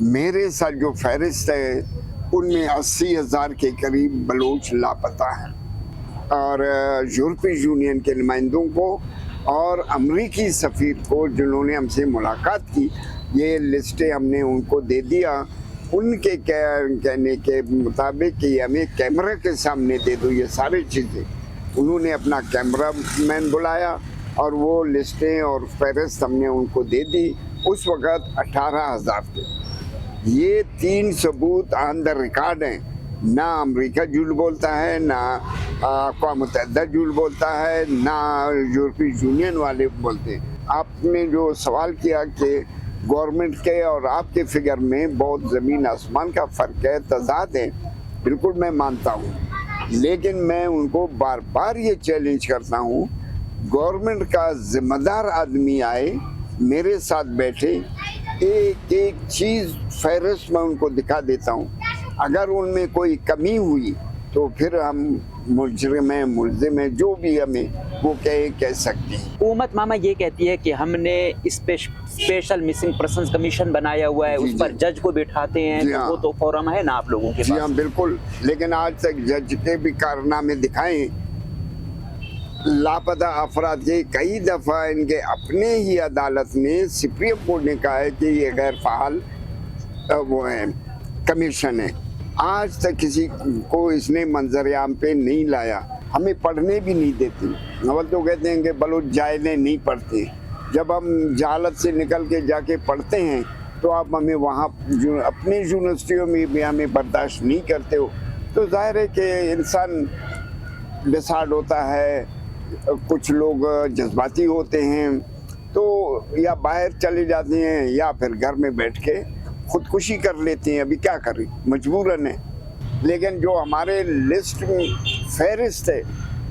मेरे साथ जो फहरिस्त है उनमें 80,000 के करीब बलोच लापता हैं और यूरोपीय यूनियन के नुमाइंदों को और अमरीकी सफ़ीर को जिन्होंने हमसे मुलाकात की, ये लिस्टें हमने उनको दे दिया। उनके कहने के मुताबिक कि हमें कैमरा के सामने दे दो ये सारी चीज़ें। उन्होंने अपना कैमरा मैन बुलाया और वो लिस्टें और फहरिस्त हमने उनको दे दी। उस वक़्त 18,000 थे। ये 3 सबूत ऑन द रिकॉर्ड हैं। ना अमेरिका झूठ बोलता है, ना अक़वाम मुत्तहिदा झूठ बोलता है, ना यूरोपीय यूनियन वाले बोलते हैं। आपने जो सवाल किया कि गवर्नमेंट के और आपके फिगर में बहुत ज़मीन आसमान का फ़र्क है, तज़ाद है, बिल्कुल मैं मानता हूँ। लेकिन मैं उनको बार बार ये चैलेंज करता हूँ, गवर्नमेंट का ज़िम्मेदार आदमी आए, मेरे साथ बैठे, एक एक चीज़ फहरिस्त में उनको दिखा देता हूँ। अगर उनमें कोई कमी हुई तो फिर हम मुजरिम हैं, मुल्ज़िम हैं, जो भी हमें वो कह सकते हैं। हुकूमत मामा ये कहती है कि हमने स्पेशल मिसिंग पर्सन्स कमीशन बनाया हुआ है, उस पर जज को बिठाते हैं, तो वो तो फोरम है ना आप लोगों के पास? जी हाँ, बिल्कुल। लेकिन आज तक जज के भी कारनामे दिखाएं, लापता अफराद के कई दफ़ा इनके अपने ही अदालत ने, सुप्रीम कोर्ट ने कहा है कि ये गैर फ़ाल वो है, कमीशन है। आज तक किसी को इसने मंजर-ए-आम पे नहीं लाया। हमें पढ़ने भी नहीं देती। अवल तो कहते हैं कि बलोच जायलें नहीं पढ़ते। जब हम जहालत से निकल के जाके पढ़ते हैं तो आप हमें वहाँ अपने यूनिवर्सिटियों में भी हमें बर्दाश्त नहीं करते हो, तो जाहिर है कि इंसान डिसाइड होता है। कुछ लोग जज्बाती होते हैं तो या बाहर चले जाते हैं या फिर घर में बैठ के खुदकुशी कर लेते हैं। अभी क्या करें, मजबूरन है। लेकिन जो हमारे लिस्ट में फहरिस्त है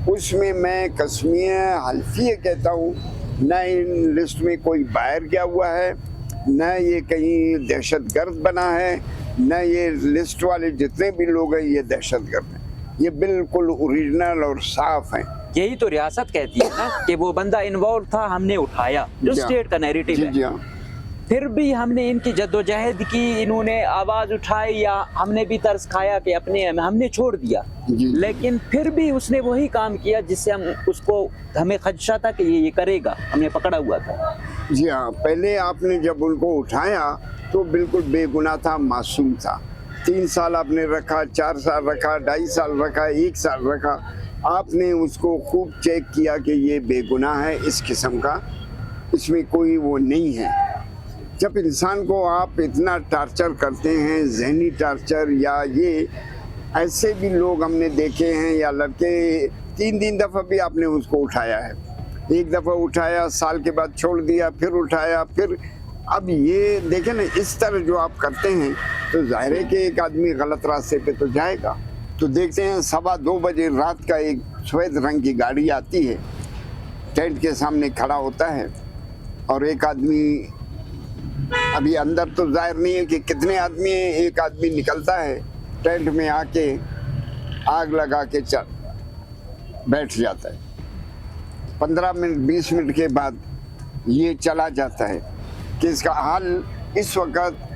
उसमें मैं कसमिया हल्फिया कहता हूँ, न इन लिस्ट में कोई बाहर गया हुआ है, न ये कहीं दहशतगर्द बना है, न ये लिस्ट वाले जितने भी लोग हैं ये दहशतगर्द हैं। ये बिल्कुल ओरिजिनल और साफ हैं। यही तो रियासत कहती है ना कि वो बंदा इन्वॉल्व था, हमने उठाया, जो स्टेट का नैरेटिव है। जी हाँ। फिर भी हमने इनकी जद्दोजहद की, इन्होंने आवाज़ उठाई या हमने भी तरस खाया कि अपने हमने छोड़ दिया, लेकिन फिर भी उसने वही काम किया जिससे हम उसको हमें खदशा था कि ये करेगा, हमने पकड़ा हुआ था। जी हाँ, पहले आपने जब उनको उठाया तो बिल्कुल बेगुनाह था, मासूम था। 3 साल आपने रखा, 4 साल रखा, 2.5 साल रखा, 1 साल रखा। आपने उसको खूब चेक किया कि ये बेगुनाह है, इस किस्म का इसमें कोई वो नहीं है। जब इंसान को आप इतना टार्चर करते हैं, जहनी टार्चर, या ये ऐसे भी लोग हमने देखे हैं, या लड़के 3 दफ़ा भी आपने उसको उठाया है। एक दफ़ा उठाया, साल के बाद छोड़ दिया, फिर उठाया, फिर अब ये देखें ना, इस तरह जो आप करते हैं तो जाहिर है कि एक आदमी गलत रास्ते पे तो जाएगा। तो देखते हैं 2:15 बजे रात का एक सफ़ेद रंग की गाड़ी आती है, टेंट के सामने खड़ा होता है और एक आदमी, अभी अंदर तो जाहिर नहीं है कि कितने आदमी हैं, एक आदमी निकलता है टेंट में आके आग लगा के बैठ जाता है। 15 मिनट 20 मिनट के बाद ये चला जाता है कि इसका हाल इस वक्त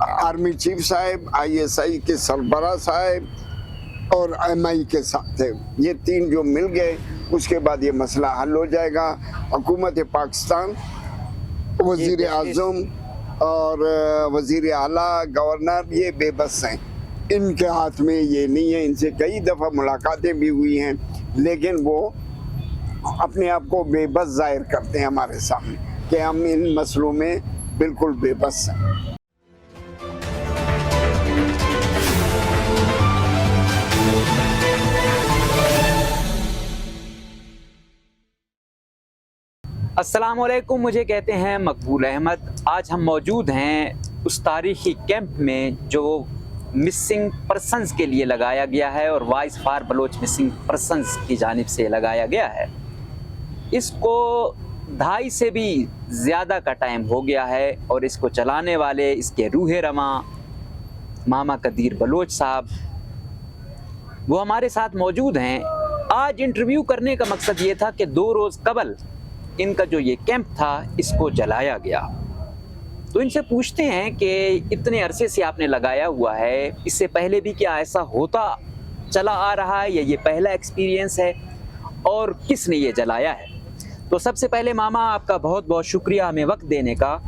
आर्मी चीफ साहब, ISI के सरबराह साहब और MI के साथ है। ये 3 जो मिल गए उसके बाद ये मसला हल हो जाएगा। हुकूमत पाकिस्तान, वज़ीर आज़म और वज़ीर आला, गवर्नर, ये बेबस हैं। इनके हाथ में ये नहीं है। इनसे कई दफ़ा मुलाकातें भी हुई हैं, लेकिन वो अपने आप को बेबस ज़ाहिर करते हैं हमारे सामने कि हम इन मसलों में बिल्कुल बेबस हैं। अस्सलामुअलैकुम, मुझे कहते हैं मकबूल अहमद। आज हम मौजूद हैं उस तारीख़ी कैंप में जो मिसिंग पर्सन्स के लिए लगाया गया है और voice for Baloch missing persons की जानिब से लगाया गया है। इसको 2.5 से भी ज़्यादा का टाइम हो गया है और इसको चलाने वाले इसके रूह रमा मामा कदीर बलोच साहब, वो हमारे साथ मौजूद हैं। आज इंटरव्यू करने का मकसद ये था कि 2 रोज़ कबल इनका जो ये कैंप था इसको जलाया गया। तो इनसे पूछते हैं कि इतने अरसे से आपने लगाया हुआ है, इससे पहले भी क्या ऐसा होता चला आ रहा है या ये पहला एक्सपीरियंस है, और किसने ये जलाया है? तो सबसे पहले मामा आपका बहुत बहुत शुक्रिया हमें वक्त देने का।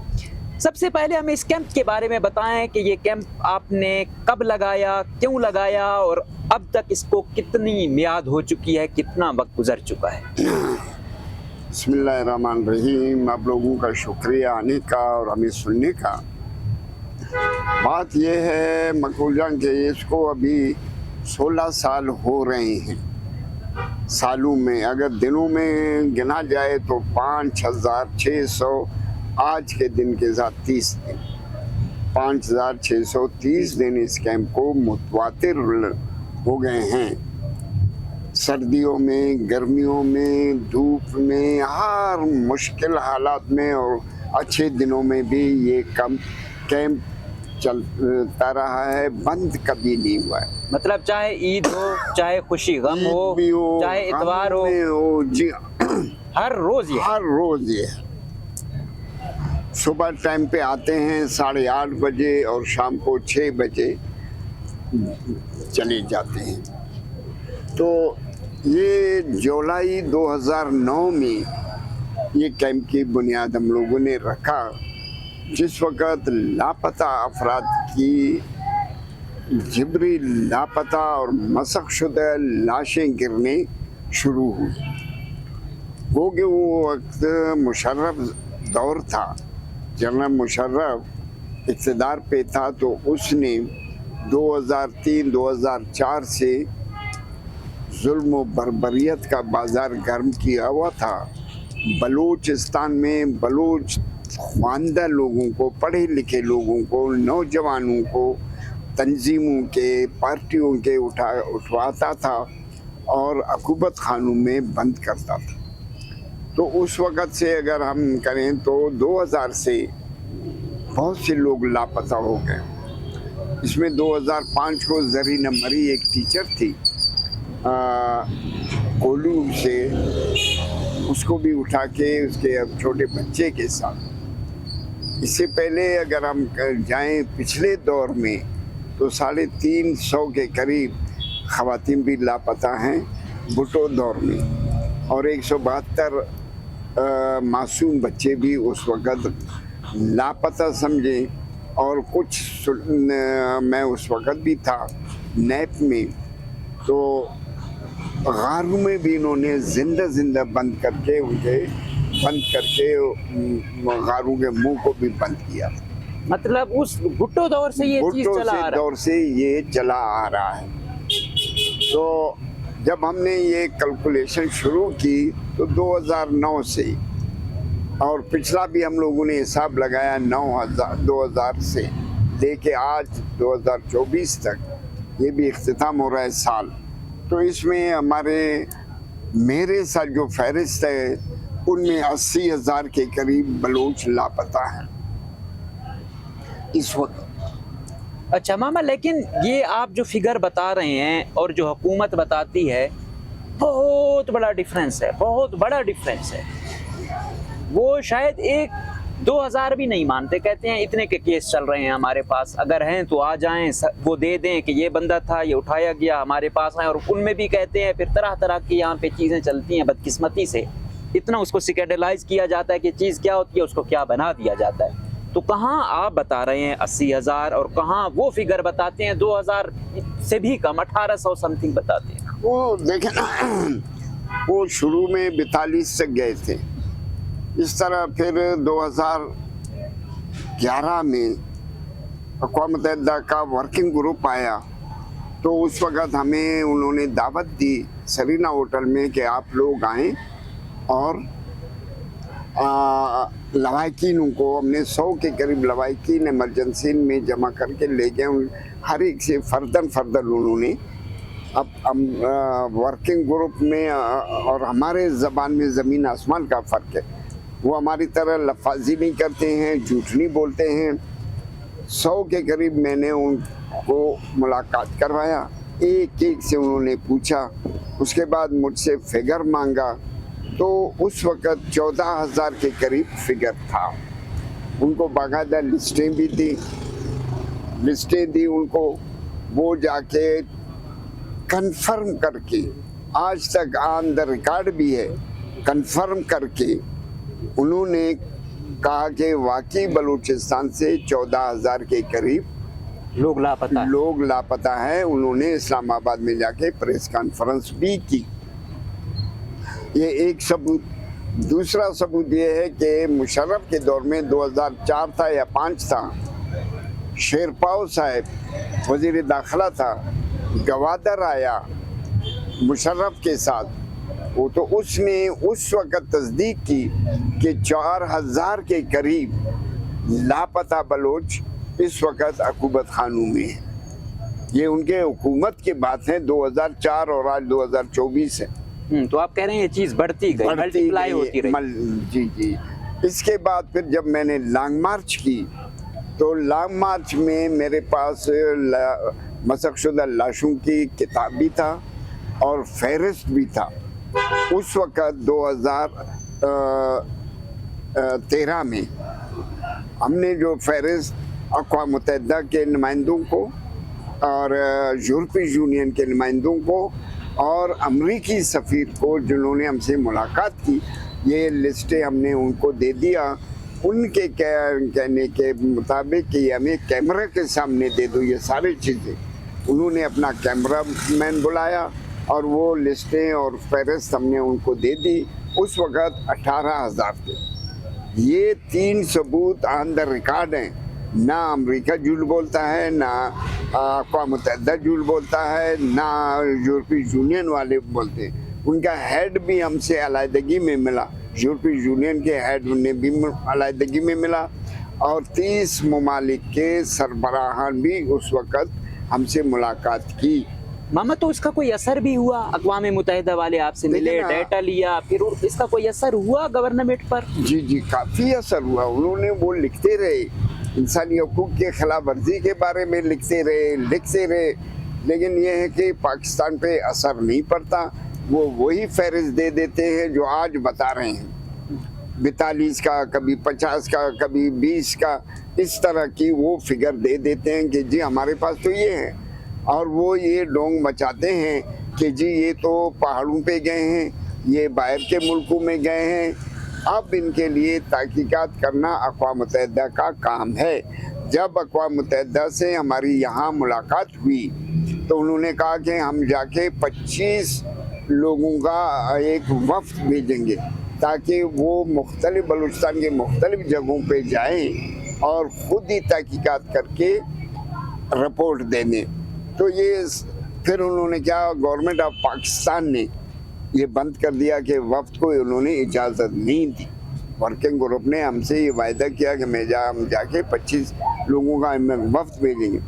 सबसे पहले हमें इस कैंप के बारे में बताएं कि ये कैंप आपने कब लगाया, क्यों लगाया, और अब तक इसको कितनी मियाद हो चुकी है, कितना वक्त गुजर चुका है? बिस्मिल्लाहिर्रहमानिर्रहीम। आप लोगों का शुक्रिया आने का और हमें सुनने का। बात यह है मकबूल जान के इसको अभी 16 साल हो रहे हैं। सालों में अगर दिनों में गिना जाए तो 5600, आज के दिन के साथ 30 दिन, 5630 दिन इस कैंप को मुतवातिर हो गए हैं। सर्दियों में, गर्मियों में, धूप में, हर मुश्किल हालात में और अच्छे दिनों में भी ये कैंप चलता रहा है, बंद कभी नहीं हुआ है। मतलब चाहे ईद हो, चाहे खुशी गम हो, चाहे इतवार हो, जी हर रोज ये सुबह टाइम पे आते हैं 8:30 बजे और शाम को 6 बजे चले जाते हैं। तो ये जुलाई 2009 में ये कैंप की बुनियाद हम लोगों ने रखा, जिस वक़्त लापता अफराद की जिबरी लापता और मसख शुदा लाशें गिरने शुरू हुई। वो वक्त मुशर्रफ दौर था, जनरल मुशर्रफ इक़्तिदार पे था, तो उसने 2003-2004 से जुल्म व बर्बरियत का बाजार गर्म किया हुआ था। बलूचिस्तान में बलूच ख्वानदा लोगों को, पढ़े लिखे लोगों को, नौजवानों को तंजीमों के, पार्टियों के उठवाता था और अकूबत खानों में बंद करता था। तो उस वक़्त से अगर हम करें तो 2000 से बहुत से लोग लापता हो गए। इसमें 2005 को ज़रीना मरी एक टीचर थी कोलू से, उसको भी उठा के उसके अब छोटे बच्चे के साथ। इससे पहले अगर हम जाएं पिछले दौर में तो 350 के करीब ख़वातीन भी लापता हैं भुट्टो दौर में, और 172 मासूम बच्चे भी उस वक़्त लापता समझे। और कुछ मैं उस वक़्त भी था नैप में, तो गारों में भी इन्होंने जिंदा बंद करके गारों के मुंह को भी बंद किया। मतलब उस भुट्टो दौर से ये चीज चला आ रहा है। तो जब हमने ये कैलकुलेशन शुरू की तो 2009 से, और पिछला भी हम लोगों ने हिसाब लगाया 2000 से लेके आज 2024 तक, ये भी इख्तिताम हो रहा है साल। तो इसमें मेरे साथ जो फहरिस्त है उनमें 80,000 के करीब बलूच लापता हैं इस वक्त। अच्छा मामा, लेकिन ये आप जो फिगर बता रहे हैं और जो हुकूमत बताती है, बहुत बड़ा डिफरेंस है, बहुत बड़ा डिफरेंस है। वो शायद 1-2 हज़ार भी नहीं मानते, कहते हैं इतने के केस चल रहे हैं हमारे पास, अगर हैं तो आ जाएं, वो दे दें कि ये बंदा था, ये उठाया गया, हमारे पास आए। और उनमें भी कहते हैं फिर तरह तरह की यहाँ पे चीज़ें चलती हैं। बदकिस्मती से इतना उसको स्कैंडलाइज किया जाता है कि चीज़ क्या होती है, उसको क्या बना दिया जाता है। तो कहाँ आप बता रहे हैं 80,000 और कहाँ वो फिगर बताते हैं 2000 से भी कम, 1800 समथिंग बताते हैं। वो देखें वो शुरू में 42 तक गए थे। इस तरह फिर 2011 में अक़वाम मुत्तहिदा का वर्किंग ग्रुप आया, तो उस वक़्त हमें उन्होंने दावत दी सरीना होटल में कि आप लोग आएँ, और लवाकिनों को हमने 100 के करीब लवाकिन इमरजेंसी में जमा करके ले गए। हर एक से फर्दन उन्होंने अब वर्किंग ग्रुप में, और हमारे ज़बान में ज़मीन आसमान का फ़र्क है। वो हमारी तरह लफाजी नहीं करते हैं, झूठ नहीं बोलते हैं। 100 के करीब मैंने उनको मुलाकात करवाया, एक एक से उन्होंने पूछा, उसके बाद मुझसे फिगर मांगा। तो उस वक़्त 14,000 के करीब फिगर था। ان کو باقاعدہ لسٹیں بھی دی، ان کو، وہ جا کے کنفرم کر کے، آج تک آن دا ریکارڈ بھی ہے، کنفرم کر کے انہوں نے کہا کہ واقعی بلوچستان سے 14,000 کے قریب لوگ لاپتہ ہیں۔ انہوں نے اسلام آباد میں جا کے پریس کانفرنس بھی کی۔ یہ ایک ثبوت۔ دوسرا ثبوت یہ ہے کہ مشرف کے دور میں 2004 تھا یا 5 تھا، شیرپاؤ صاحب وزیر داخلہ تھا، گوادر آیا مشرف کے ساتھ، وہ تو اس نے اس وقت تصدیق کی کہ 4,000 کے قریب لاپتہ بلوچ اس وقت عقوبت خانوں میں ہیں۔ یہ ان کے حکومت کی بات ہے، 2004 اور آج 2024 ہے۔ تو آپ کہہ رہے ہیں یہ چیز بڑھتی گئی، ملٹیپلائی ہوتی رہی۔ جی۔ اس کے بعد پھر جب میں نے لانگ مارچ کی تو لانگ مارچ میں میرے پاس مسخ شدہ لاشوں کی کتاب بھی تھا اور فہرست بھی تھا۔ اس وقت 2013 میں ہم نے جو فہرست اقوام متحدہ کے نمائندوں کو اور یورپی یونین کے نمائندوں کو اور امریکی سفیر کو جنہوں نے ہم سے ملاقات کی، یہ لسٹیں ہم نے ان کو دے دیا۔ ان کے کہنے کے مطابق کہ یہ ہمیں کیمرہ کے سامنے دے دو یہ ساری چیزیں۔ انہوں نے اپنا کیمرہ مین بلایا اور وہ لسٹیں اور فہرست ہم نے ان کو دے دی۔ اس وقت 18,000 تھے۔ یہ 3 ثبوت آن دا ریکارڈ ہیں۔ نہ امریکہ جھوٹ بولتا ہے، نہ اقوام متحدہ جھوٹ بولتا ہے، نہ یورپی یونین والے بولتے ہیں۔ ان کا ہیڈ بھی ہم سے علیحدگی میں ملا، یورپی یونین کے ہیڈ نے بھی علیحدگی میں ملا، اور 30 ممالک کے سربراہان بھی اس وقت ہم سے ملاقات کی۔ ماما تو اس کا کوئی اثر بھی ہوا؟ اقوام متحدہ والے آپ سے ملے، ڈیٹا لیا، پھر اس کا کوئی اثر ہوا گورنمنٹ پر؟ جی کافی اثر ہوا۔ انہوں نے وہ لکھتے رہے، انسانی حقوق کے خلاف ورزی کے بارے میں لکھتے رہے، لیکن یہ ہے کہ پاکستان پہ اثر نہیں پڑتا۔ وہ وہی فہرست دے دیتے ہیں جو آج بتا رہے ہیں، 42 کا، کبھی 50 کا، کبھی 20 کا، اس طرح کی وہ فگر دے دیتے ہیں کہ جی ہمارے پاس تو یہ ہے، اور وہ یہ ڈونگ مچاتے ہیں کہ جی یہ تو پہاڑوں پہ گئے ہیں، یہ باہر کے ملکوں میں گئے ہیں۔ اب ان کے لیے تحقیقات کرنا اقوام متحدہ کا کام ہے۔ جب اقوام متحدہ سے ہماری یہاں ملاقات ہوئی تو انہوں نے کہا کہ ہم جا کے 25 لوگوں کا ایک وفد بھیجیں گے تاکہ وہ مختلف بلوچستان کے مختلف جگہوں پہ جائیں اور خود ہی تحقیقات کر کے رپورٹ دیں۔ تو یہ پھر انہوں نے کیا، گورنمنٹ آف پاکستان نے یہ بند کر دیا کہ وفد کو انہوں نے اجازت نہیں دی۔ ورکنگ گروپ نے ہم سے یہ وعدہ کیا کہ ہم جا کے 25 لوگوں کا وفد بھیجیں گے۔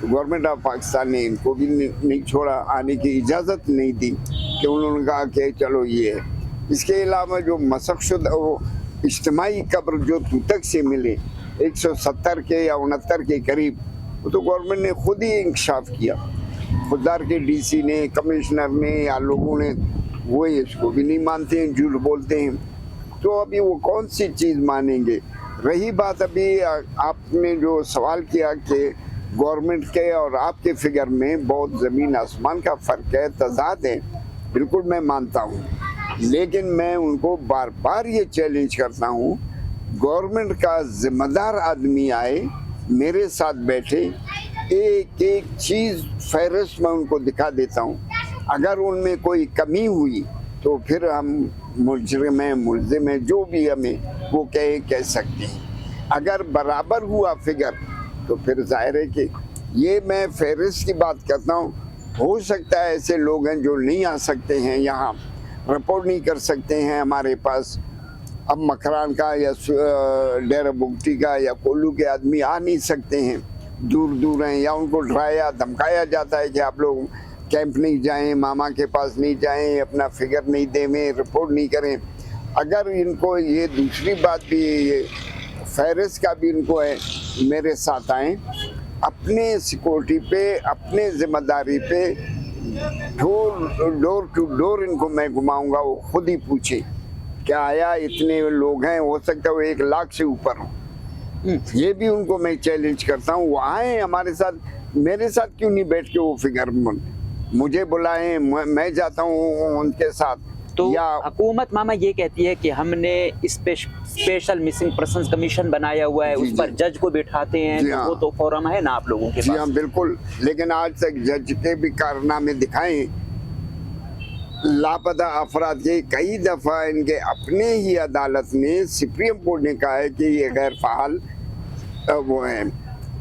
گورنمنٹ آف پاکستان نے ان کو بھی نہیں چھوڑا، آنے کی اجازت نہیں دی، کہ انہوں نے کہا کہ چلو یہ ہے۔ اس کے علاوہ جو مسخ شدہ وہ اجتماعی قبر جو توتک سے ملے 170 کے یا 69 کے قریب، وہ تو گورنمنٹ نے خود ہی انکشاف کیا، خوددار کے ڈی سی نے، کمشنر نے یا لوگوں نے، وہ اس کو بھی نہیں مانتے ہیں، جھوٹ بولتے ہیں۔ تو ابھی وہ کون سی چیز مانیں گے؟ رہی بات ابھی آپ نے جو سوال کیا کہ گورنمنٹ کے اور آپ کے فگر میں بہت زمین آسمان کا فرق ہے، تضاد ہے، بالکل میں مانتا ہوں، لیکن میں ان کو بار بار یہ چیلنج کرتا ہوں، گورنمنٹ کا ذمہ دار آدمی آئے، میرے ساتھ بیٹھے، ایک ایک چیز فہرست میں ان کو دکھا دیتا ہوں۔ اگر ان میں کوئی کمی ہوئی تو پھر ہم مجرم ہیں، ملزم ہیں، جو بھی ہمیں وہ کہہ سکتے ہیں۔ اگر برابر ہوا فگر تو پھر ظاہر ہے کہ یہ میں فہرست کی بات کرتا ہوں۔ ہو سکتا ہے ایسے لوگ ہیں جو نہیں آ سکتے ہیں، یہاں رپورٹ نہیں کر سکتے ہیں ہمارے پاس۔ اب مکران کا یا ڈیرہ بگٹی کا یا کولو کے آدمی آ نہیں سکتے ہیں، دور ہیں، یا ان کو ڈرایا دھمکایا جاتا ہے کہ آپ لوگ کیمپ نہیں جائیں، ماما کے پاس نہیں جائیں، اپنا فگر نہیں دیں، رپورٹ نہیں کریں۔ اگر ان کو یہ دوسری بات بھی، یہ فہرست کا بھی ان کو ہے، میرے ساتھ آئیں، اپنے سیکورٹی پہ، اپنے ذمہ داری پہ، ڈور ٹو ڈور ان کو میں گھماؤں گا، وہ خود ہی پوچھیں کہ آیا اتنے لوگ ہیں، ہو سکتا ہے وہ 1 لاکھ سے اوپر ہوں، ये भी उनको मैं चैलेंज करता हूँ, वो आए हमारे साथ, मेरे साथ क्यों नहीं बैठ के वो फिगर मुझे बुलाएं, मैं जाता हूँ उनके साथ। तो या हुकूमत मामा ये कहती है कि हमने स्पेशल मिसिंग पर्संस कमीशन बनाया हुआ है, जी, उस पर जी। जज को बिठाते हैं, जी तो हाँ। वो तो फोरम है ना आप लोगों के जी पास। हाँ बिल्कुल, लेकिन आज तक जज के भी कारनामे दिखाएं, लापता अफराद के कई दफा इनके अपने ही अदालत ने, सुप्रीम कोर्ट ने कहा है कि ये गैर फाल वो है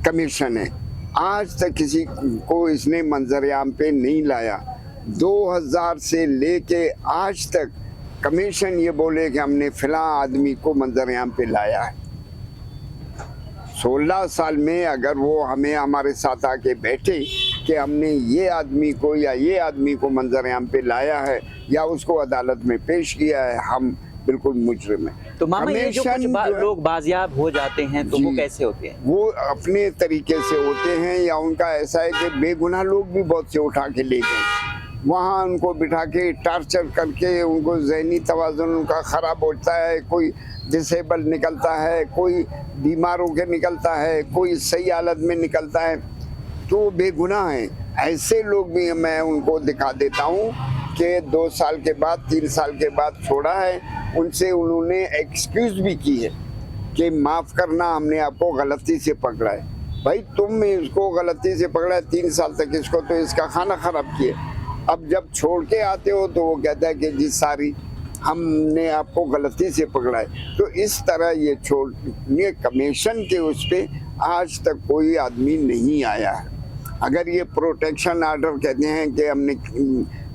कमीशन है, आज तक किसी को इसने मंजरेआम पे नहीं लाया। 2000 से लेके आज तक कमीशन ये बोले कि हमने फिला आदमी को मंजरेआम पे लाया है। 16 साल में अगर वो हमें हमारे साथ आके बैठे कि हमने ये आदमी को या ये आदमी को मंजरेआम पे लाया है या उसको अदालत में पेश किया है, हम बिल्कुल मुजरिम हैं। तो मामा ये जो कमीशन जो है, लोग बाजियाब हो जाते हैं तो वो जी। कैसे होते हैं? वो अपने तरीके से होते हैं, या उनका ऐसा है कि बेगुनाह लोग भी बहुत से उठा के ले गए, वहाँ उनको बिठा के टार्चर करके उनको जहनी तवाज़ुन उनका ख़राब होता है, कोई डिसेबल निकलता है, कोई बीमार होकर निकलता है, कोई सही हालत में निकलता है, तो बेगुनाह हैं। ऐसे लोग भी मैं उनको दिखा देता हूँ कि 2 साल के बाद 3 साल के बाद छोड़ा है, उनसे उन्होंने एक्सक्यूज़ भी की है कि माफ़ करना, हमने आपको गलती से पकड़ा है। भाई तुम इसको गलती से पकड़ा है, 3 साल तक इसको तो इसका खाना ख़राब किया, अब जब छोड़ के आते हो तो वो कहता है कि जी सारी, हमने आपको गलती से पकड़ा है। तो इस तरह ये छोड़ने कमीशन के उस पर आज तक कोई आदमी नहीं आया है। अगर ये प्रोटेक्शन आर्डर कहते हैं कि हमने,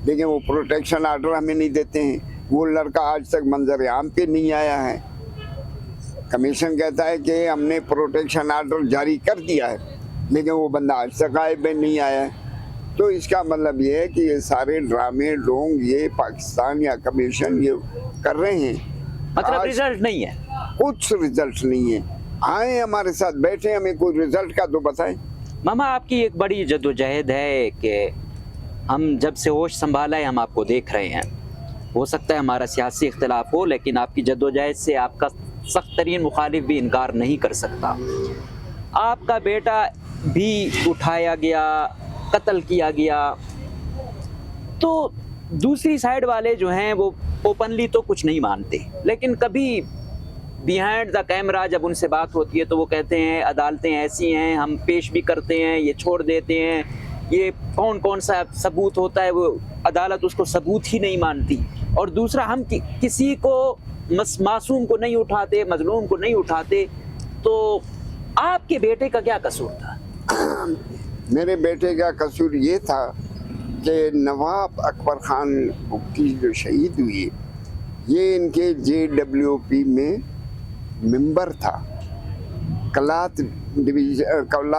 लेकिन वो प्रोटेक्शन आर्डर हमें नहीं देते हैं, वो लड़का आज तक मंजर-ए-आम पे नहीं आया है। कमीशन कहता है कि हमने प्रोटेक्शन आर्डर जारी कर दिया है, लेकिन वो बंदा आज तक आए नहीं आया है। तो इसका मतलब ये है कि ये सारे ड्रामे लोग, ये पाकिस्तान या कमीशन ये कर रहे हैं, मतलब आज रिजल्ट नहीं है। कुछ रिजल्ट नहीं है। आए हमारे साथ बैठे, हमें कोई रिजल्ट का तो बताएं। मामा आपकी एक बड़ी जद्दोजहद है कि हम जब से होश संभाला है हम आपको देख रहे हैं, हो सकता है हमारा सियासी इख्तिलाफ हो, लेकिन आपकी जद्दोजहद से आपका सख्त तरीन मुखालिफ भी इनकार नहीं कर सकता। आपका बेटा भी उठाया गया, कत्ल किया गया, तो दूसरी साइड वाले जो हैं वो ओपनली तो कुछ नहीं मानते, लेकिन कभी बिहाइंड द कैमरा जब उनसे बात होती है तो वो कहते हैं अदालतें ऐसी हैं, हम पेश भी करते हैं, ये छोड़ देते हैं, ये कौन कौन सा सबूत होता है वो अदालत उसको सबूत ही नहीं मानती। और दूसरा, हम किसी को मासूम को नहीं उठाते, मजलूम को नहीं उठाते। तो आपके बेटे का क्या कसूर था? मेरे बेटे का कसूर ये था कि नवाब अकबर खान बुक्की जो शहीद हुई, ये इनके JWP में मेंबर था। कलात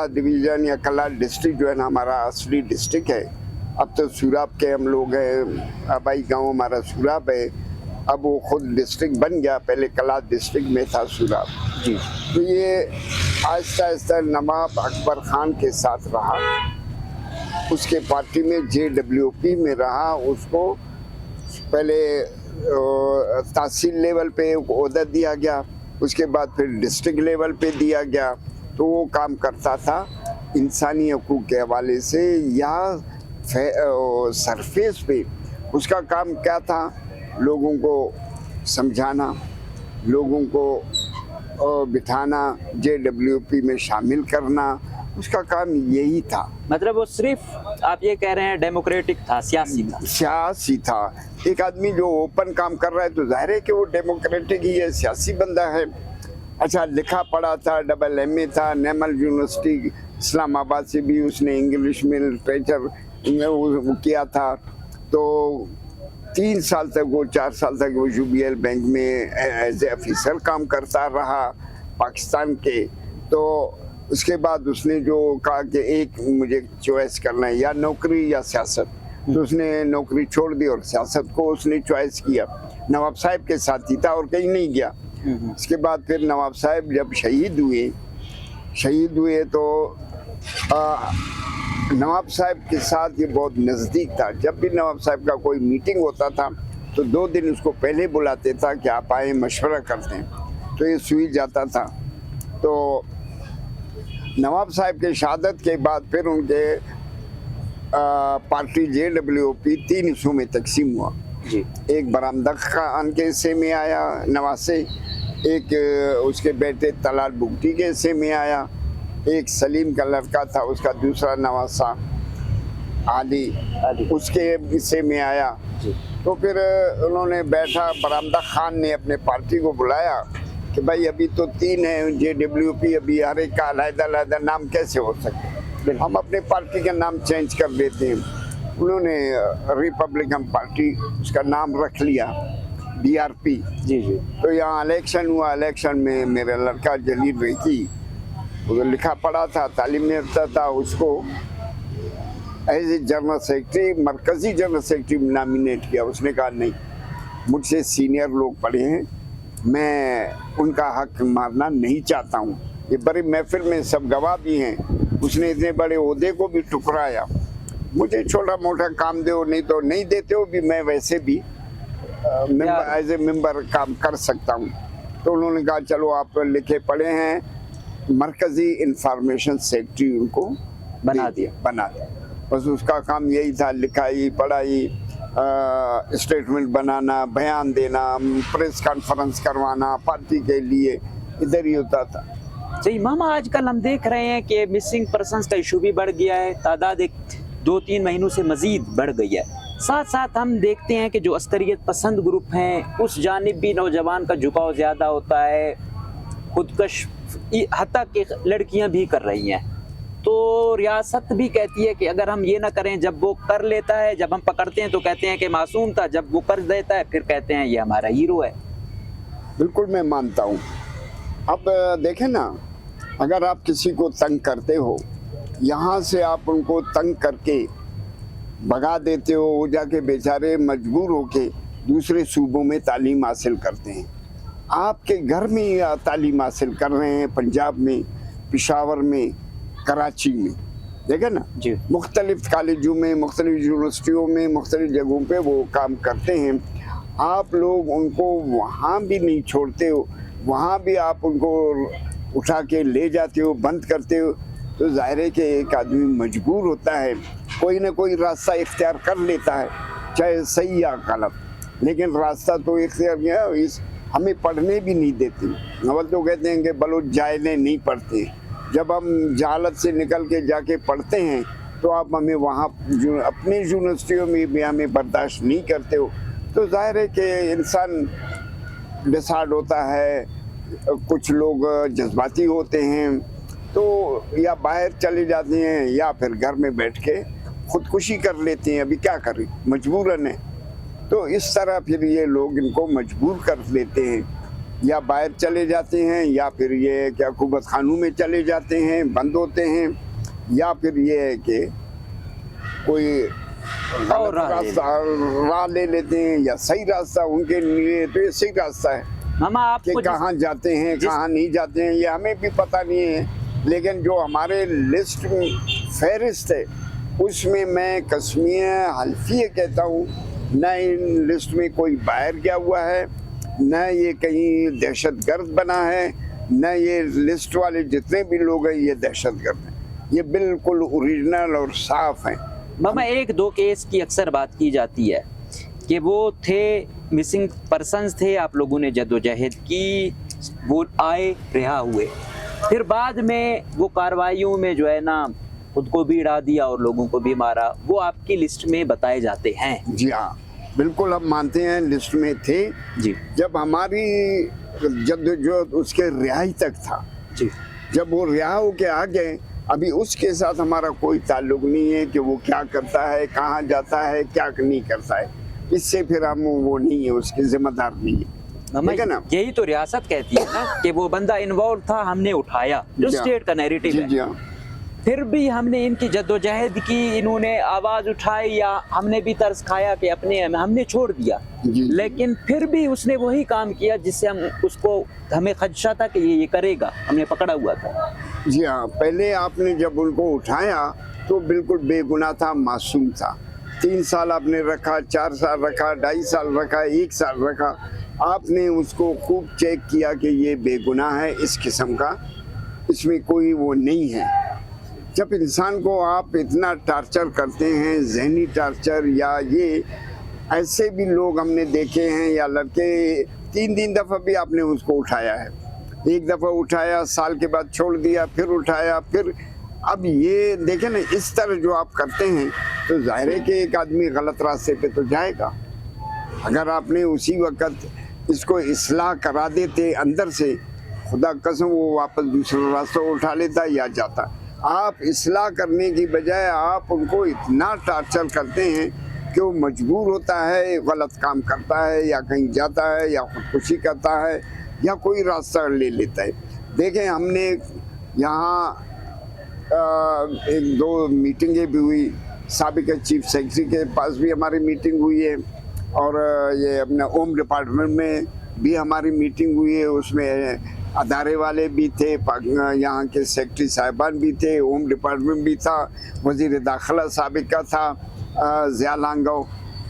डिवीज़न या कलात डिस्ट्रिक्ट जो है ना, हमारा असली डिस्ट्रिक्ट है। अब तो सूराब के हम लोग हैं, आबाई गांव हमारा सूराब है, अब वो खुद डिस्ट्रिक्ट बन गया, पहले कलात डिस्ट्रिक्ट में था सूराब जी। तो ये आहिस्ता आहिस्ता नवाब अकबर खान के साथ रहा, उसके पार्टी में JWP में रहा। उसको पहले तहसील लेवल पे ओहदा दिया गया, उसके बाद फिर डिस्ट्रिक्ट लेवल पे दिया गया। तो वो काम करता था इंसानी हकूक़ के हवाले से या सरफेस पे। उसका काम क्या था? लोगों को समझाना, लोगों को बिठाना, JWP में शामिल करना, उसका काम यही था। मतलब वो सिर्फ आप ये कह रहे हैं डेमोक्रेटिक था, सियासी था? सियासी था। एक आदमी जो ओपन काम कर रहा है तो जाहिर है कि वो डेमोक्रेटिक ही है, सियासी बंदा है। अच्छा, लिखा पढ़ा था, MA था, नेमल यूनिवर्सिटी इस्लामाबाद से भी उसने इंग्लिश में लिटरेचर किया था। तो 3 साल तक वो 4 साल तक वो UBL बैंक में एज ए ऑफिसर काम करता रहा पाकिस्तान के। तो उसके बाद उसने जो कहा कि एक मुझे चॉइस करना है, या नौकरी या सियासत, तो उसने नौकरी छोड़ दी और सियासत को उसने चॉइस किया। नवाब साहब के साथ ही था और कहीं नहीं गया। इसके बाद फिर नवाब साहब जब शहीद हुए तो नवाब साहब के साथ ये बहुत नज़दीक था। जब भी नवाब साहब का कोई मीटिंग होता था तो 2 दिन उसको पहले बुलाते था कि आप आए, मशवरा करते हैं। तो ये सुई जाता था तो नवाब साहब के शहादत के बाद फिर उनके पार्टी JWP 3 हिस्सों में तकसीम हुआ जी। एक बरामदा खान के हिस्से में आया नवासे, एक उसके बेटे तलाल बुगटी के हिस्से में आया, एक सलीम का लड़का था उसका दूसरा नवासा आली उसके हिस्से में आया। तो फिर उन्होंने बैठा, बरामदा खान ने अपने पार्टी को बुलाया कि भाई अभी तो 3 है JWP, अभी हर एक का अलग-अलग नाम कैसे हो सकता है, हम अपने पार्टी का नाम चेंज कर देते हैं। उन्होंने रिपब्लिकन पार्टी उसका नाम रख लिया BRP। जी जी। तो यहाँ इलेक्शन हुआ, इलेक्शन में मेरा लड़का जलील रेकी वो लिखा पढ़ा था, तालीम में रखता था, उसको एज ए जनरल सेक्रेटरी, मरकजी जनरल सेक्रेटरी नॉमिनेट किया। उसने कहा नहीं, मुझसे सीनियर लोग पढ़े हैं, मैं उनका हक मारना नहीं चाहता हूँ। ये बड़ी महफिल में सब गवाह भी हैं, उसने इतने बड़े ओहदे को भी ठुकराया। मुझे छोटा मोटा काम दो, नहीं तो नहीं देते हो भी, मैं वैसे भी एज ए मेंबर काम कर सकता हूँ। तो उन्होंने कहा चलो आप लिखे पढ़े हैं, मरकजी इंफॉर्मेशन सेक्रेटरी उनको बना दिया। बस उसका काम यही था, लिखाई पढ़ाई, स्टेटमेंट बनाना, बयान देना, प्रेस कॉन्फ्रेंस करवाना पार्टी के लिए, इधर ही होता था। जी मामा, आजकल हम देख रहे हैं कि मिसिंग पर्सन्स का इशू भी बढ़ गया है, तादाद 2-3 महीनों से मजीद बढ़ गई है। साथ साथ हम देखते हैं कि जो अस्करियत पसंद ग्रुप हैं उस जानिब भी नौजवान का झुकाव ज़्यादा होता है, खुदकश हत्या के लड़कियां भी कर रही हैं। तो रियासत भी कहती है कि अगर हम ये ना करें, जब वो कर लेता है, जब हम पकड़ते हैं तो कहते हैं कि मासूम था, जब वो कर देता है फिर कहते हैं ये हमारा हीरो है। बिल्कुल मैं मानता हूँ। अब देखें ना, अगर आप किसी को तंग करते हो, यहाँ से आप उनको तंग करके भगा देते हो, वो जाके बेचारे मजबूर होके दूसरे सूबों में तालीम हासिल करते हैं। आपके घर में ही तालीम हासिल कर रहे हैं, पंजाब में, पेशावर में, कराची में, देखें ना जी। मुख्तलिफ कॉलेजों में, मुख्तलिफ यूनिवर्सिटियों में, मुख्तलिफ जगहों पे वो काम करते हैं। आप लोग उनको वहाँ भी नहीं छोड़ते हो, वहाँ भी आप उनको उठा के ले जाते हो, बंद करते हो। तो ज़ाहिर है कि एक आदमी मजबूर होता है, कोई ना कोई रास्ता इख्तियार कर लेता है, चाहे सही या गलत, लेकिन रास्ता तो इख्तियार किया। इस हमें पढ़ने भी नहीं देते। नवल तो कहते हैं कि बलोच जायले नहीं पढ़ते। जब हम जहालत से निकल के जाके पढ़ते हैं तो आप हमें वहाँ अपनी यूनिवर्सिटियों में भी हमें बर्दाश्त नहीं करते हो। तो जाहिर है कि इंसान डिसाइड होता है, कुछ लोग जज्बाती होते हैं, तो या बाहर चले जाते हैं या फिर घर में बैठ के खुदकुशी कर लेते हैं। अभी क्या करें, मजबूरन है। तो इस तरह फिर ये लोग इनको मजबूर कर लेते हैं, या बाहर चले जाते हैं, या फिर ये क्या हुकूमत खानों में चले जाते हैं, बंद होते हैं, या फिर ये है कि कोई राह ले लेते हैं, या सही रास्ता उनके लिए। तो ये सही रास्ता है मामा, आप कि कहाँ जाते हैं कहाँ नहीं जाते हैं ये हमें भी पता नहीं है। लेकिन जो हमारे लिस्ट में फहरिस्त है उसमें मैं कस्मिया हल्फिया कहता हूँ, न इन लिस्ट में कोई बाहर गया हुआ है, न ये कहीं दहशतगर्द बना है, न ये लिस्ट वाले जितने भी लोग हैं ये दहशतगर्द हैं। ये बिल्कुल ओरिजिनल और साफ हैं। मामा, 1-2 केस की अक्सर बात की जाती है कि वो थे, मिसिंग पर्सन्स थे, आप लोगों ने जद्दोजहद की, वो आए, रिहा हुए, फिर बाद में वो कार्रवाइयों में जो है ना खुद को भी उड़ा दिया और लोगों को भी मारा। वो आपकी लिस्ट में बताए जाते हैं? जी हाँ, बिल्कुल हम मानते हैं लिस्ट में थे जी। जब हमारी जद्दोजहद उसके रिहाई तक था जी। जब वो रिहा होके आ गए, अभी उसके साथ हमारा कोई ताल्लुक नहीं है कि वो क्या करता है, कहाँ जाता है, क्या नहीं करता है। इससे फिर हम वो नहीं है, उसके जिम्मेदार नहीं है। ठीक है ना? यही तो रियासत कहती है ना कि वो बंदा इन्वॉल्व था, हमने उठाया, जो स्टेट का नैरेटिव है। फिर भी हमने इनकी जद्दोजहद की, इन्होंने आवाज उठाई, या हमने भी तरस खाया कि अपने हमने छोड़ दिया, लेकिन फिर भी उसने वही काम किया जिससे हम उसको, हमें खदशा था कि ये करेगा, हमने पकड़ा हुआ था। जी हाँ, पहले आपने जब उनको उठाया तो बिल्कुल बेगुनाह था, मासूम था। 3 साल आपने रखा, 4 साल रखा, 2.5 साल रखा, 1 साल रखा। आपने उसको खूब चेक किया कि ये बेगुनाह है, इस किस्म का اس میں کوئی وہ نہیں ہے. جب انسان کو آپ اتنا ٹارچر کرتے ہیں، ذہنی ٹارچر، یا یہ ایسے بھی لوگ ہم نے دیکھے ہیں، یا لڑکے 3 دفعہ بھی آپ نے اس کو اٹھایا ہے. ایک دفعہ اٹھایا، سال کے بعد چھوڑ دیا، پھر اٹھایا، پھر اب یہ دیکھیں نا اس طرح جو آپ کرتے ہیں تو ظاہر ہے کہ ایک آدمی غلط راستے پہ تو جائے گا. اگر آپ نے اسی وقت اس کو اصلاح کرا دیتے اندر سے، خدا قسم وہ واپس دوسرا راستہ اٹھا لیتا یا جاتا. آپ اصلاح کرنے کی بجائے آپ ان کو اتنا ٹارچر کرتے ہیں کہ وہ مجبور ہوتا ہے، غلط کام کرتا ہے، یا کہیں جاتا ہے، یا خودکشی کرتا ہے، یا کوئی راستہ لے لیتا ہے. دیکھیں ہم نے یہاں 1-2 میٹنگیں بھی ہوئی، سابق چیف سیکرٹری کے پاس بھی ہماری میٹنگ ہوئی ہے، اور یہ اپنا ہوم ڈپارٹمنٹ میں بھی ہماری میٹنگ ہوئی ہے. اس میں ادارے والے بھی تھے، یہاں کے سیکرٹری صاحبان بھی تھے، ہوم ڈپارٹمنٹ بھی تھا، وزیر داخلہ سابق کا تھا ضیاء لانگو.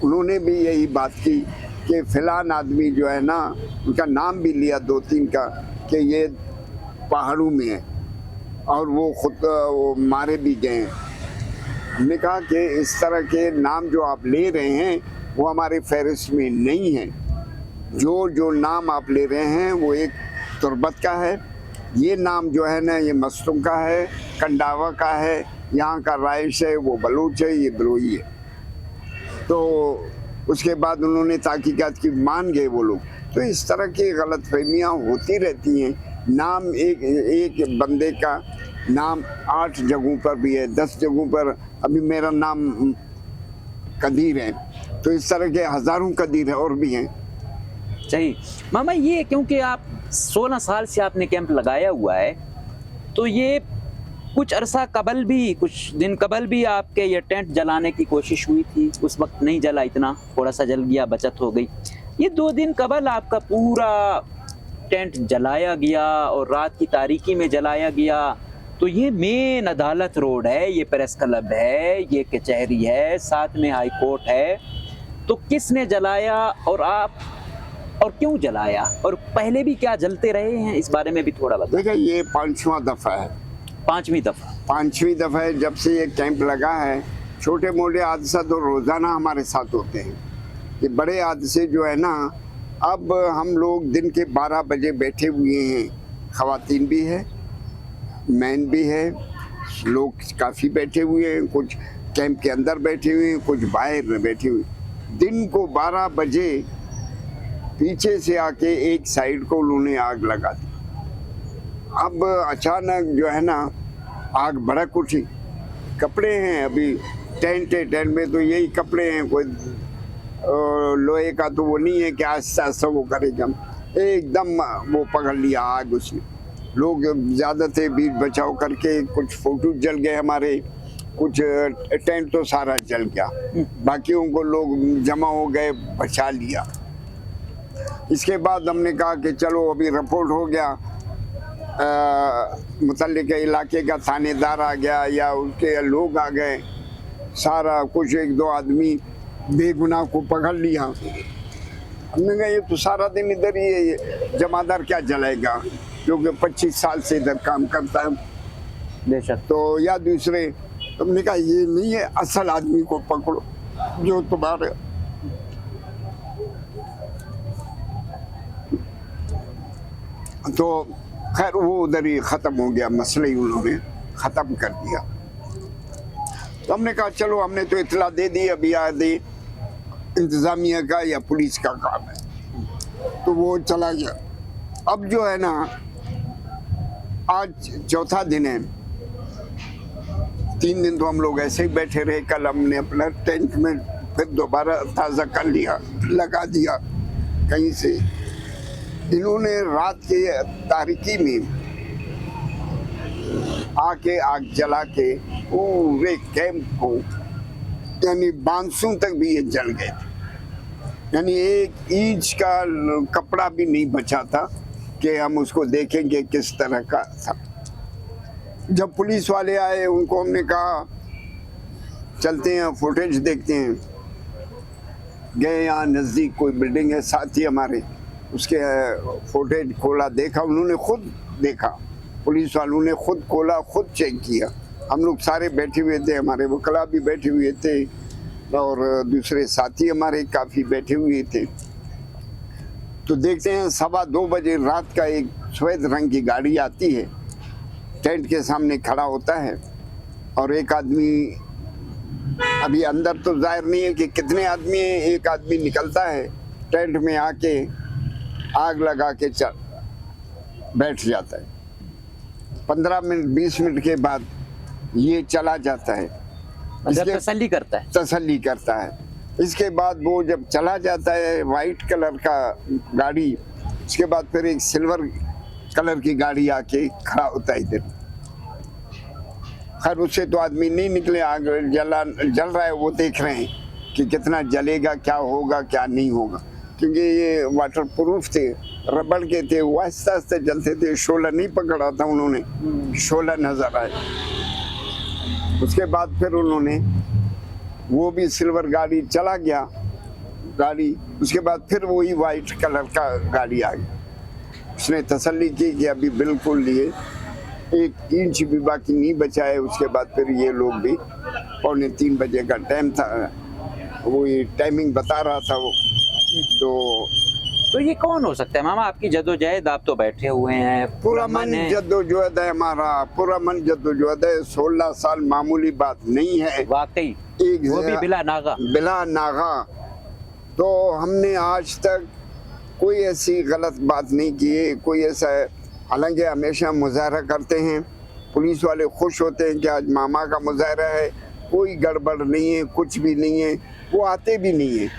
انہوں نے بھی یہی بات کی کہ فلان آدمی جو ہے نا، ان کا نام بھی لیا 2-3 کا، کہ یہ پہاڑوں میں ہے اور وہ خود وہ مارے بھی گئے ہیں. ہم نے کہا کہ اس طرح کے نام جو آپ لے رہے ہیں وہ ہمارے فہرست میں نہیں ہیں. جو نام آپ لے رہے ہیں وہ ایک تربت کا ہے. یہ نام جو ہے نا یہ مستم کا ہے، کنڈاوا کا ہے، یہاں کا رائش ہے، وہ بلوچ ہے، یہ بلوئی ہے. تو اس کے بعد انہوں نے تحقیقات کی، مان گئے وہ لوگ. تو اس طرح کی غلط فہمیاں ہوتی رہتی ہیں. نام ایک بندے کا نام 8 جگہوں پر بھی ہے، 10 جگہوں پر. ابھی میرا نام قدیر ہے، تو اس طرح کے ہزاروں قدیر اور بھی ہیں. صحیح ماما. یہ کیونکہ آپ 16 سال سے آپ نے کیمپ لگایا ہوا ہے، تو یہ کچھ عرصہ قبل بھی، کچھ دن قبل بھی آپ کے یہ ٹینٹ جلانے کی کوشش ہوئی تھی. اس وقت نہیں جلا اتنا، تھوڑا سا جل گیا، بچت ہو گئی. یہ 2 دن قبل آپ کا پورا ٹینٹ جلایا گیا اور رات کی تاریکی میں جلایا گیا. تو یہ مین عدالت روڈ ہے، یہ پریس کلب ہے، یہ کچہری ہے، ساتھ میں ہائی کورٹ ہے. تو کس نے جلایا اور آپ، اور کیوں جلایا، اور پہلے بھی کیا جلتے رہے ہیں، اس بارے میں بھی تھوڑا بتائیں. دیکھیں یہ 5واں دفعہ ہے. 5ویں دفعہ ہے جب سے یہ کیمپ لگا ہے. چھوٹے موٹے حادثات تو روزانہ ہمارے ساتھ ہوتے ہیں. یہ بڑے حادثے جو ہے نا، اب ہم لوگ دن کے 12 بجے بیٹھے ہوئے ہیں. خواتین بھی ہے، مین بھی ہے، لوگ کافی بیٹھے ہوئے ہیں. کچھ کیمپ کے اندر بیٹھے ہوئے ہیں، کچھ باہر بیٹھے ہوئے. دن کو 12 بجے پیچھے سے آ کے ایک سائیڈ کو انہوں نے آگ لگا دی. اب اچانک جو ہے نا آگ بھڑک اٹھی. کپڑے ہیں ابھی ٹینٹ ہے، ٹینٹ میں تو یہی کپڑے ہیں، کوئی لوہے کا تو وہ نہیں ہے کہ آہستہ آہستہ وہ کرے گا. ایک دم وہ پکڑ لیا آگ. اس میں لوگ زیادہ تھے، بیچ بچاؤ کر کے کچھ فوٹو جل گئے ہمارے، کچھ ٹینٹ تو سارا جل گیا. باقیوں کو لوگ جمع ہو گئے، بچا لیا. اس کے بعد ہم نے کہا کہ چلو ابھی رپورٹ ہو گیا، متعلقہ علاقے کا تھانے دار آ گیا یا اس کے لوگ آ گئے، سارا کچھ 1-2 آدمی بے گناہ کو پکڑ لیا. ہم نے کہا یہ تو سارا دن ادھر ہی ہے، یہ جمعدار کیا جلائے گا، کیونکہ 25 سال سے ادھر کام کرتا ہے. بے شک. تو یا دوسرے، ہم نے کہا یہ نہیں ہے، اصل آدمی کو پکڑو جو تمہارے. تو خیر وہ ادھر ہی ختم ہو گیا مسئلہ، ہی انہوں نے ختم کر دیا. تو ہم نے کہا چلو ہم نے تو اطلاع دے دی، ابھی آدھی انتظامیہ کا یا پولیس کا کام ہے. تو وہ چلا گیا. اب جو ہے نا آج 4تھا دن ہے. 3 دن تو ہم لوگ ایسے ہی بیٹھے رہے. کل ہم نے اپنا ٹینٹ میں پھر دوبارہ تازہ کر لیا، لگا دیا کہیں سے. انہوں نے رات کے تاریکی میں آ کے آگ جلا کے پورے کیمپ کو، یعنی بانسوں تک بھی یہ جل گئے تھے. یعنی ایک اینچ کا کپڑا بھی نہیں بچا تھا کہ ہم اس کو دیکھیں گے کس طرح کا تھا. جب پولیس والے آئے ان کو ہم نے کہا چلتے ہیں فوٹیج دیکھتے ہیں. گئے یہاں نزدیک کوئی بلڈنگ ہے ساتھ ہی ہمارے، اس کے فوٹیج کھولا، دیکھا. انہوں نے خود دیکھا पुलिस वालों ने खुद खोला, खुद चेक किया। हम लोग सारे बैठे हुए थे, हमारे वकला भी बैठे हुए थे और दूसरे साथी हमारे काफ़ी बैठे हुए थे। तो देखते हैं 2:15 बजे रात का एक सफ़ेद रंग की गाड़ी आती है, टेंट के सामने खड़ा होता है और एक आदमी, अभी अंदर तो जाहिर नहीं है कि कितने आदमी हैं, एक आदमी निकलता है टेंट में आके आग लगा के बैठ जाता है। 15 मिनट 20 मिनट के बाद ये चला जाता है, मतलब तसल्ली करता है। तसल्ली करता है। इसके बाद वो जब चला जाता है वाइट कलर का गाड़ी, उसके बाद फिर एक सिल्वर कलर की गाड़ी आके खड़ा होता है इधर। खैर उससे तो आदमी नहीं निकले, आग जल रहा है, वो देख रहे हैं कि कितना जलेगा, क्या होगा क्या नहीं होगा, क्योंकि ये वाटर प्रूफ थे, रबड़ के थे, वो आहिस्ते आहिस्ते जलते थे। शोला नहीं पकड़ा था उन्होंने, शोला नजर आए। उसके बाद फिर उन्होंने वो भी सिल्वर गाड़ी चला गया गाड़ी, उसके बाद फिर वही वाइट कलर का गाड़ी आ गया। उसने तसल्ली की कि अभी बिल्कुल ये 1 इंच भी बाकी नहीं बचा है। उसके बाद फिर ये लोग भी 2:45 बजे का टाइम था, वो ये टाइमिंग बता रहा था वो। तो ये कौन हो सकता है मामा? आपकी जद्दोजहद, आप तो बैठे हुए हैं, पूरा मन जद्दोजहद है हमारा, पूरा मन जद्दोजहद है। 16 साल मामूली बात नहीं है वाकई, एक वो भी बिला नागा। तो हमने आज तक कोई ऐसी गलत बात नहीं की है, कोई ऐसा, हालांकि हमेशा मुजाहरा करते हैं, पुलिस वाले खुश होते हैं कि आज मामा का मुजाहरा है, कोई गड़बड़ नहीं है, कुछ भी नहीं है, वो आते भी नहीं है।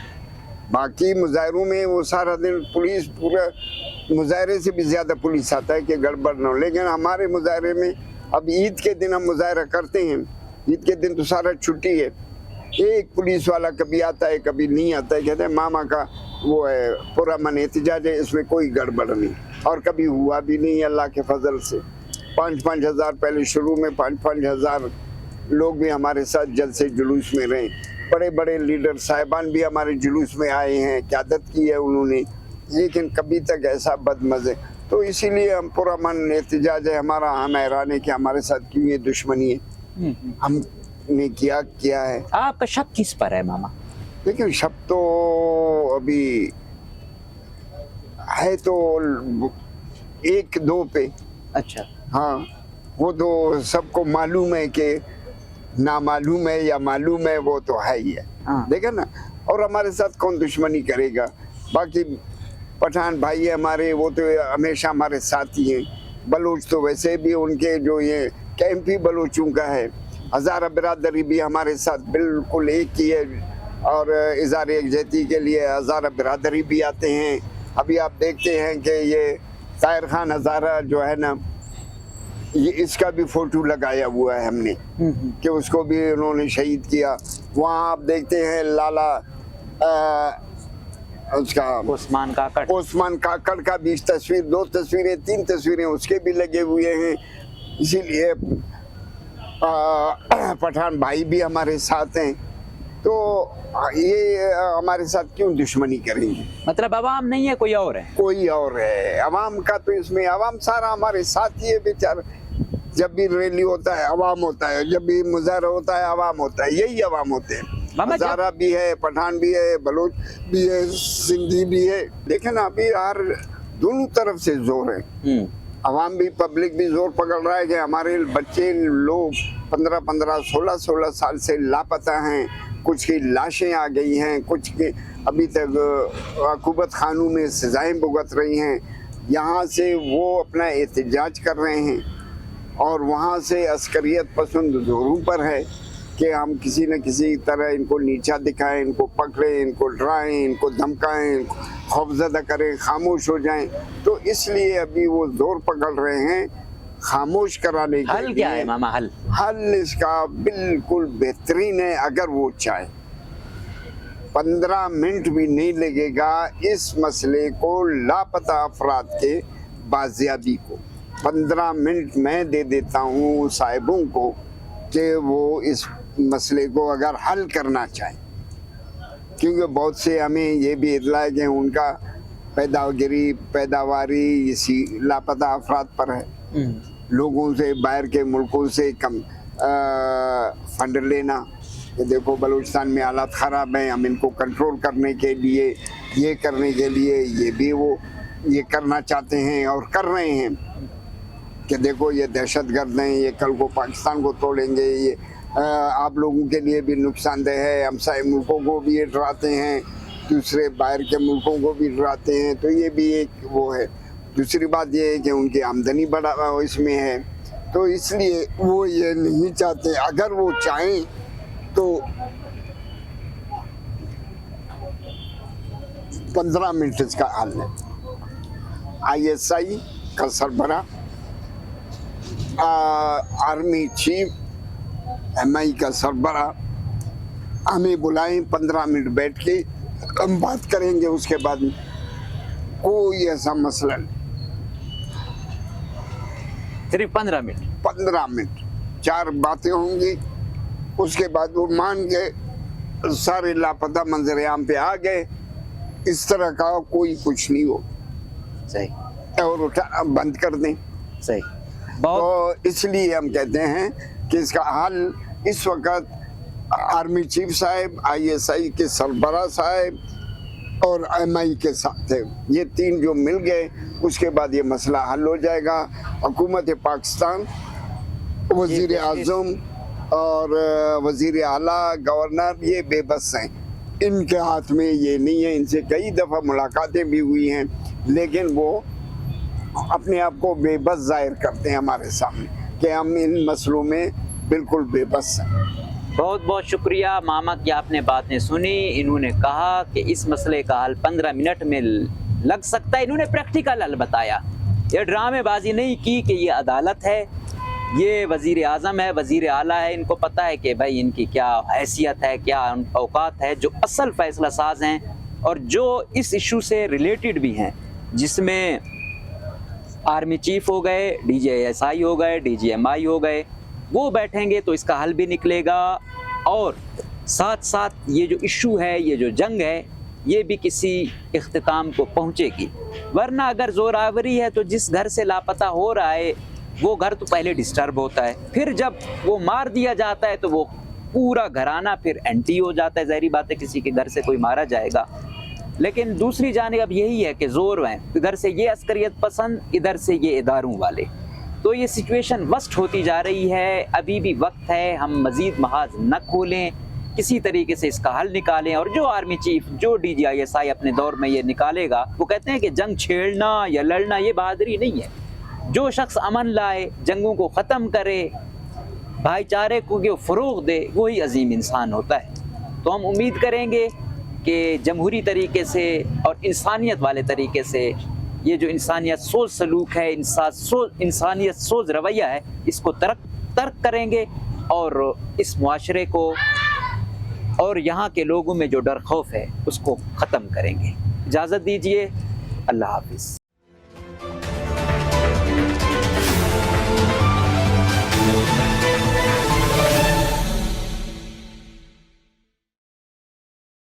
बाकी मुजाहरों में वो सारा दिन पुलिस, पूरा मुजाहरे से भी ज़्यादा पुलिस आता है कि गड़बड़ न हो। लेकिन हमारे मुजाहरे में, अब ईद के दिन हम मुजाहरा करते हैं, ईद के दिन तो सारा छुट्टी है, एक पुलिस वाला कभी आता है कभी नहीं आता है, कहते हैं मामा का वो है, पूरा मन एहतजाज है, इसमें कोई गड़बड़ नहीं, और कभी हुआ भी नहीं अल्लाह के फजल से। 5-5 हज़ार, पहले शुरू में 5-5 हज़ार लोग भी हमारे साथ जलसे जुलूस में रहे। बड़े बड़े लीडर साहिबान भी हमारे जुलूस में आए हैं, क़यादत की है उन्होंने, लेकिन कभी तक ऐसा बदमज़े। तो इसीलिए हम पूरा मन एहतजाज है हमारा, हम हैरान है कि हमारे साथ क्यों ये दुश्मनी है, हमने किया है। आपका शक किस पर है मामा? लेकिन शक तो अभी है तो 1-2 पे। अच्छा, हाँ, वो तो सबको मालूम है कि ना मालूम है या मालूम है, वो तो है ही है। हाँ। देखा ना, और हमारे साथ कौन दुश्मनी करेगा? बाकी पठान भाई है हमारे, वो तो हमेशा हमारे साथ ही हैं। बलूच तो वैसे भी उनके जो ये कैंप ही बलूचों का है। हज़ारा बिरादरी भी हमारे साथ बिल्कुल एक ही है, और इज़हार यकजहती के लिए हज़ारा बिरादरी भी आते हैं। अभी आप देखते हैं कि ये ताहिर खान हज़ारा जो है ना, ये इसका भी फोटो लगाया हुआ है हमने कि उसको भी उन्होंने शहीद किया। वहाँ आप देखते हैं लाला उसका उस्मान काकड़ का भी तस्वीर, 2 तस्वीरें 3 तस्वीरें उसके भी लगे हुए हैं। इसीलिए पठान भाई भी हमारे साथ हैं। तो ये हमारे साथ क्यों दुश्मनी करेंगे? मतलब अवाम नहीं है, कोई और है? कोई और है। अवाम का तो इसमें, अवाम सारा हमारे साथ ही है बेचारा। जब भी रैली होता है अवाम होता है, जब भी मुजाहरा होता है अवाम होता है, यही अवाम होते हैं। हज़ारा भी है, पठान भी है, बलूच भी है, सिंधी भी है। देखें ना, अभी हर दोनों तरफ से जोर है। अवाम भी, पब्लिक भी जोर पकड़ रहा है कि हमारे बच्चे लोग 15-15, 16-16 साल से लापता हैं। कुछ की लाशें आ गई हैं, कुछ की अभी तक अकूबत खानों में सजाएं भुगत रही हैं। यहाँ से वो अपना एहतजाज कर रहे हैं और वहाँ से अस्करियत पसंद जोरों पर है कि हम किसी न किसी तरह इनको नीचा दिखाएं, इनको पकड़ें, इनको डराएं, इनको धमकाएं, इनको खौफजदा करें, खामोश हो जाएं। तो इसलिए अभी वो जोर पकड़ रहे हैं खामोश कराने के लिए। हल क्या है मामा? हल इसका बिल्कुल बेहतरीन है। अगर वो चाहे 15 मिनट भी नहीं लगेगा इस मसले को, लापता अफराद के बाजियाबी को 15 मिनट मैं दे देता हूँ साहिबों को कि वो इस मसले को अगर हल करना चाहें। क्योंकि बहुत से हमें ये भी इतला है कि उनका पैदावारी इसी लापता अफराद पर है। लोगों से, बाहर के मुल्कों से कम फंड लेना कि देखो बलूचिस्तान में हालात ख़राब हैं, हम इनको कंट्रोल करने के लिए, ये करने के लिए ये भी वो ये करना चाहते हैं और कर रहे हैं कि देखो ये दहशतगर्द हैं, ये कल को पाकिस्तान को तोड़ेंगे, ये आप लोगों के लिए भी नुकसानदेह है, हमसाए मुल्कों को भी ये डराते हैं, दूसरे बाहर के मुल्कों को भी डराते हैं, तो ये भी एक वो है। दूसरी बात ये है कि उनकी आमदनी बड़ा इसमें है, तो इसलिए वो ये नहीं चाहते। अगर वो चाहें तो 15 मिनट इसका हल है। ISI का सरबरा, आर्मी चीफ, MI का सरबरा हमें बुलाएं, 15 मिनट बैठ के हम बात करेंगे। उसके बाद कोई ऐसा मसला नहीं, सिर्फ 15 मिनट 15 मिनट 4 बातें होंगी। उसके बाद वो मान गए, सारे लापता मंजर-ए-आम पे आ गए। इस तरह का कोई कुछ नहीं हो, सही, और उठा बंद कर दें। सही, बहुत तो इसलिए हम कहते हैं कि इसका हल इस वक्त आर्मी चीफ साहब, ISI के सरबरा साहब और MI के साथ है। ये 3 जो मिल गए, उसके बाद ये मसला हल हो जाएगा। हुकूमत पाकिस्तान, वज़ीर आज़म और वज़ीर आला, गवर्नर, ये बेबस हैं, इनके हाथ में ये नहीं है। इनसे कई दफ़ा मुलाकातें भी हुई हैं, लेकिन वो अपने आप को बेबस ज़ाहिर करते हैं हमारे सामने कि हम इन मसलों में बिल्कुल बेबस हैं। बहुत बहुत शुक्रिया मामा की आपने बातें सुनी। इन्होंने कहा कि इस मसले का हल 15 मिनट में लग सकता है। इन्होंने प्रैक्टिकल हल बताया, ये ड्रामेबाजी नहीं की कि ये अदालत है, ये वज़ीर आज़म है, वज़ीर आला है, इनको पता है कि भाई इनकी क्या हैसियत है, क्या औकात है, जो असल फैसला साज हैं और जो इस इशू से रिलेटेड भी हैं, जिसमें आर्मी चीफ हो गए, DGSI हो गए, DGMI हो गए, वो बैठेंगे तो इसका हल भी निकलेगा। और साथ साथ ये जो इशू है, ये जो जंग है, ये भी किसी इख्तिताम को पहुँचेगी। वरना अगर ज़ोरावरी है तो जिस घर से लापता हो रहा है वो घर तो पहले डिस्टर्ब होता है, फिर जब वो मार दिया जाता है तो वो पूरा घराना फिर एंटी हो जाता है। ज़ाहिर बात है किसी के घर से कोई मारा जाएगा। लेकिन दूसरी जानिब अब यही है कि ज़ोर हैं, इधर से ये अस्करियत पसंद, इधर से ये इदारों वाले, तो ये सिचुएशन वर्स्ट होती जा रही है। अभी भी वक्त है, हम मज़ीद महाज न खोलें, किसी तरीके से इसका हल निकालें। और जो आर्मी चीफ, जो DGSI अपने दौर में ये निकालेगा, वो कहते हैं कि जंग छेड़ना या लड़ना ये बहादुरी नहीं है। जो शख्स अमन लाए, जंगों को ख़त्म करे, भाईचारे को जो फ़रोग़ दे, वही अजीम इंसान होता है। तो हम उम्मीद करेंगे कि जमहूरी तरीके से और इंसानियत वाले तरीके से ये जो इंसानियत सोच सलूक है, इंसानियत सोच रवैया है, इसको तर्क करेंगे और इस मुआशरे को और यहाँ के लोगों में जो डर खौफ है उसको ख़त्म करेंगे। इजाज़त दीजिए, अल्लाह हाफ़िज़।